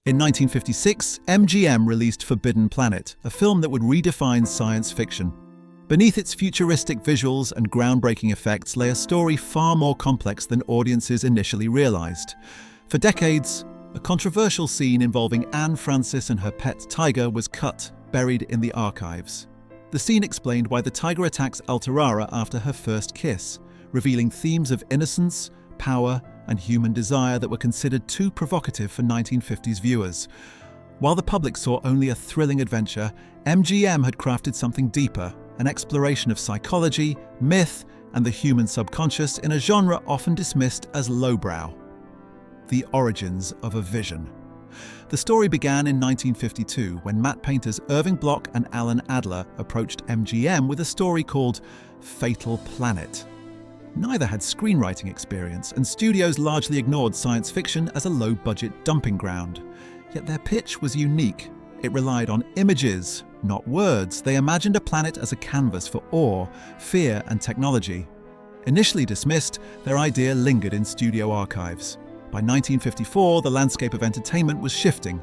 In 1956, MGM released Forbidden Planet, a film that would redefine science fiction. Beneath its futuristic visuals and groundbreaking effects lay a story far more complex than audiences initially realized. For decades, a controversial scene involving Anne Francis and her pet tiger was cut, buried in the archives. The scene explained why the tiger attacks Altaira after her first kiss, revealing themes of innocence, power, and human desire that were considered too provocative for 1950s viewers. While the public saw only a thrilling adventure, MGM had crafted something deeper, an exploration of psychology, myth, and the human subconscious in a genre often dismissed as lowbrow. The origins of a vision. The story began in 1952 when matte painters Irving Bloch and Alan Adler approached MGM with a story called Fatal Planet. Neither had screenwriting experience, and studios largely ignored science fiction as a low-budget dumping ground. Yet their pitch was unique. It relied on images, not words. They imagined a planet as a canvas for awe, fear, and technology. Initially dismissed, their idea lingered in studio archives. By 1954, the landscape of entertainment was shifting.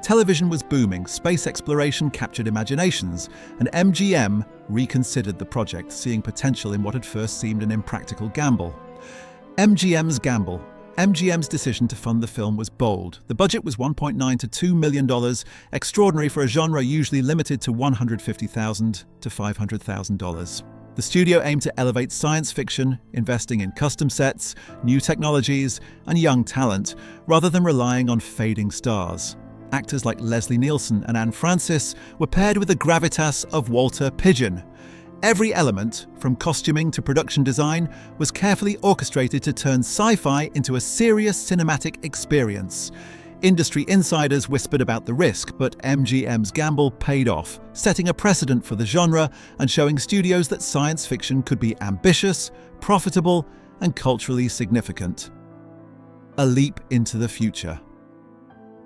Television was booming, space exploration captured imaginations, and MGM reconsidered the project, seeing potential in what had first seemed an impractical gamble. MGM's gamble. MGM's decision to fund the film was bold. The budget was $1.9 to $2 million, extraordinary for a genre usually limited to $150,000 to $500,000. The studio aimed to elevate science fiction, investing in custom sets, new technologies, and young talent, rather than relying on fading stars. Actors like Leslie Nielsen and Anne Francis were paired with the gravitas of Walter Pidgeon. Every element, from costuming to production design, was carefully orchestrated to turn sci-fi into a serious cinematic experience. Industry insiders whispered about the risk, but MGM's gamble paid off, setting a precedent for the genre and showing studios that science fiction could be ambitious, profitable, and culturally significant. A leap into the future.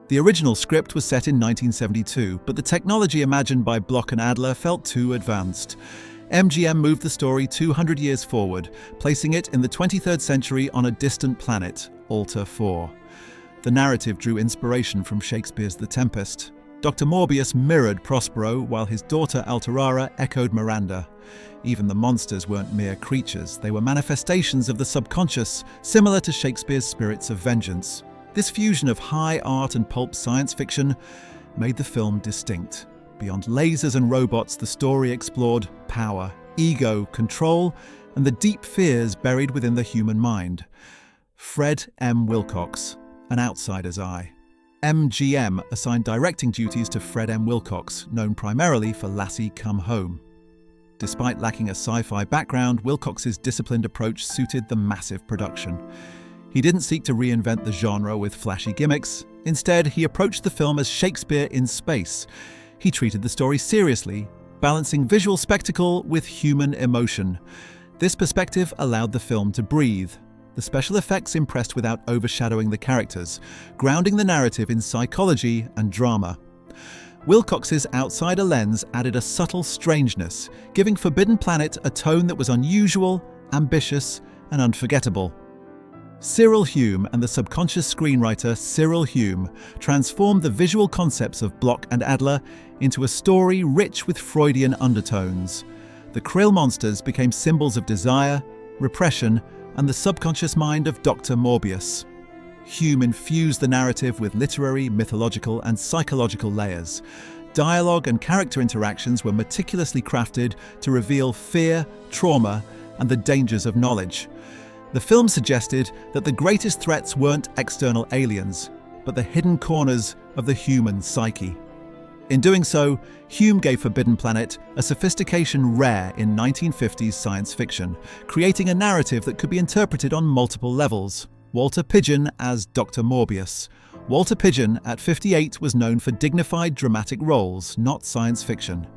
The original script was set in 1972, but the technology imagined by Bloch and Adler felt too advanced. MGM moved the story 200 years forward, placing it in the 23rd century on a distant planet, Alta 4. The narrative drew inspiration from Shakespeare's The Tempest. Dr. Morbius mirrored Prospero, while his daughter Altaira echoed Miranda. Even the monsters weren't mere creatures, they were manifestations of the subconscious, similar to Shakespeare's spirits of vengeance. This fusion of high art and pulp science fiction made the film distinct. Beyond lasers and robots, the story explored power, ego, control, and the deep fears buried within the human mind. Fred M. Wilcox, An Outsider's Eye. MGM assigned directing duties to Fred M. Wilcox, known primarily for Lassie Come Home. Despite lacking a sci-fi background, Wilcox's disciplined approach suited the massive production. He didn't seek to reinvent the genre with flashy gimmicks. Instead, he approached the film as Shakespeare in space. He treated the story seriously, balancing visual spectacle with human emotion. This perspective allowed the film to breathe. The special effects impressed without overshadowing the characters, grounding the narrative in psychology and drama. Wilcox's outsider lens added a subtle strangeness, giving Forbidden Planet a tone that was unusual, ambitious, and unforgettable. Cyril Hume and the subconscious screenwriter Cyril Hume transformed the visual concepts of Bloch and Adler into a story rich with Freudian undertones. The Krill monsters became symbols of desire, repression, and the subconscious mind of Dr. Morbius. Hume infused the narrative with literary, mythological, and psychological layers. Dialogue and character interactions were meticulously crafted to reveal fear, trauma, and the dangers of knowledge. The film suggested that the greatest threats weren't external aliens, but the hidden corners of the human psyche. In doing so, Hume gave Forbidden Planet a sophistication rare in 1950s science fiction, creating a narrative that could be interpreted on multiple levels. Walter Pidgeon as Dr. Morbius. Walter Pidgeon, at 58, was known for dignified dramatic roles, not science fiction.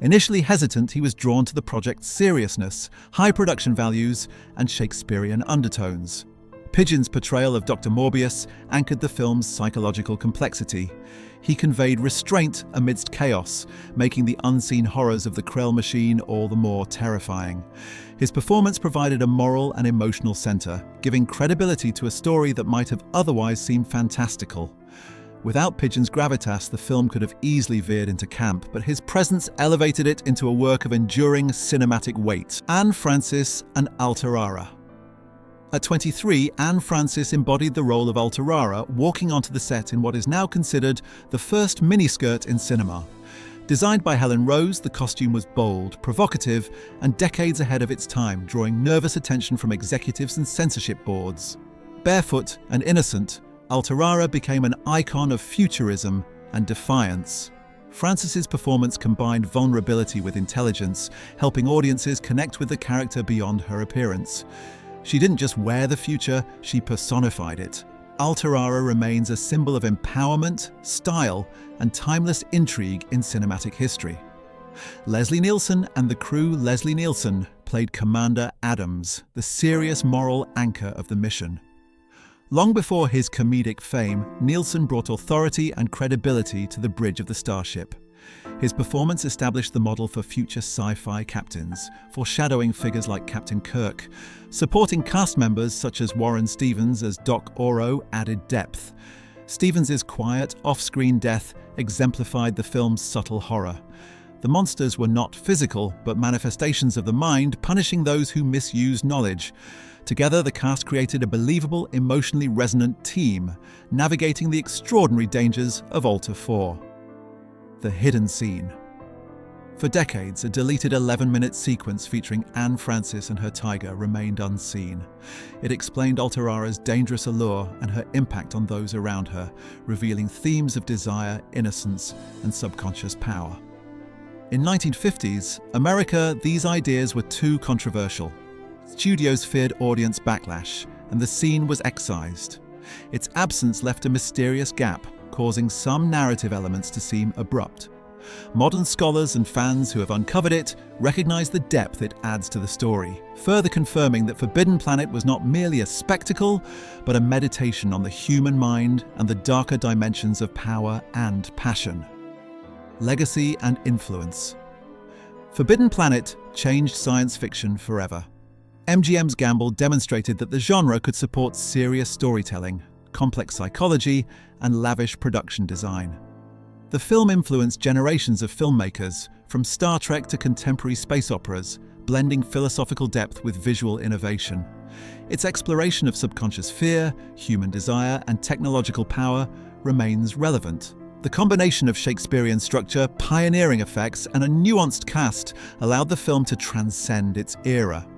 Initially hesitant, he was drawn to the project's seriousness, high production values, and Shakespearean undertones. Pidgeon's portrayal of Dr. Morbius anchored the film's psychological complexity. He conveyed restraint amidst chaos, making the unseen horrors of the Krell machine all the more terrifying. His performance provided a moral and emotional center, giving credibility to a story that might have otherwise seemed fantastical. Without Pidgeon's gravitas, the film could have easily veered into camp, but his presence elevated it into a work of enduring cinematic weight. Anne Francis and Altaira. At 23, Anne Francis embodied the role of Altaira, walking onto the set in what is now considered the first miniskirt in cinema. Designed by Helen Rose, the costume was bold, provocative, and decades ahead of its time, drawing nervous attention from executives and censorship boards. Barefoot and innocent, Altaira became an icon of futurism and defiance. Francis's performance combined vulnerability with intelligence, helping audiences connect with the character beyond her appearance. She didn't just wear the future, she personified it. Altaira remains a symbol of empowerment, style, and timeless intrigue in cinematic history. Leslie Nielsen and the crew Leslie Nielsen played Commander Adams, the serious moral anchor of the mission. Long before his comedic fame, Nielsen brought authority and credibility to the bridge of the starship. His performance established the model for future sci-fi captains, foreshadowing figures like Captain Kirk. Supporting cast members such as Warren Stevens as Doc Oro added depth. Stevens's quiet, off-screen death exemplified the film's subtle horror. The monsters were not physical, but manifestations of the mind, punishing those who misused knowledge. Together, the cast created a believable, emotionally resonant team, navigating the extraordinary dangers of Alta 4. The hidden scene. For decades, a deleted 11-minute sequence featuring Anne Francis and her tiger remained unseen. It explained Altaira's dangerous allure and her impact on those around her, revealing themes of desire, innocence, and subconscious power. In 1950s America, these ideas were too controversial. Studios feared audience backlash, and the scene was excised. Its absence left a mysterious gap, causing some narrative elements to seem abrupt. Modern scholars and fans who have uncovered it recognize the depth it adds to the story, further confirming that Forbidden Planet was not merely a spectacle, but a meditation on the human mind and the darker dimensions of power and passion. Legacy and influence. Forbidden Planet changed science fiction forever. MGM's gamble demonstrated that the genre could support serious storytelling, complex psychology, and lavish production design. The film influenced generations of filmmakers, from Star Trek to contemporary space operas, blending philosophical depth with visual innovation. Its exploration of subconscious fear, human desire, and technological power remains relevant. The combination of Shakespearean structure, pioneering effects, and a nuanced cast allowed the film to transcend its era.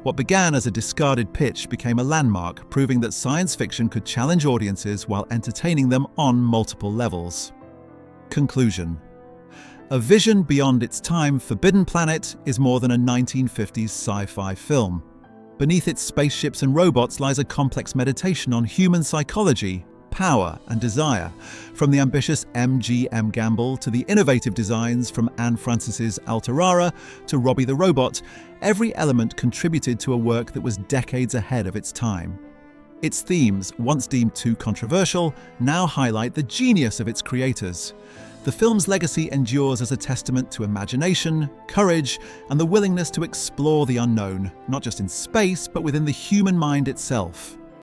What began as a discarded pitch became a landmark, proving that science fiction could challenge audiences while entertaining them on multiple levels. Conclusion. A vision beyond its time, Forbidden Planet is more than a 1950s sci-fi film. Beneath its spaceships and robots lies a complex meditation on human psychology, power, and desire. From the ambitious MGM gamble to the innovative designs from Anne Francis's Altaira to Robbie the Robot, every element contributed to a work that was decades ahead of its time. Its themes, once deemed too controversial, now highlight the genius of its creators. The film's legacy endures as a testament to imagination, courage, and the willingness to explore the unknown, not just in space, but within the human mind itself.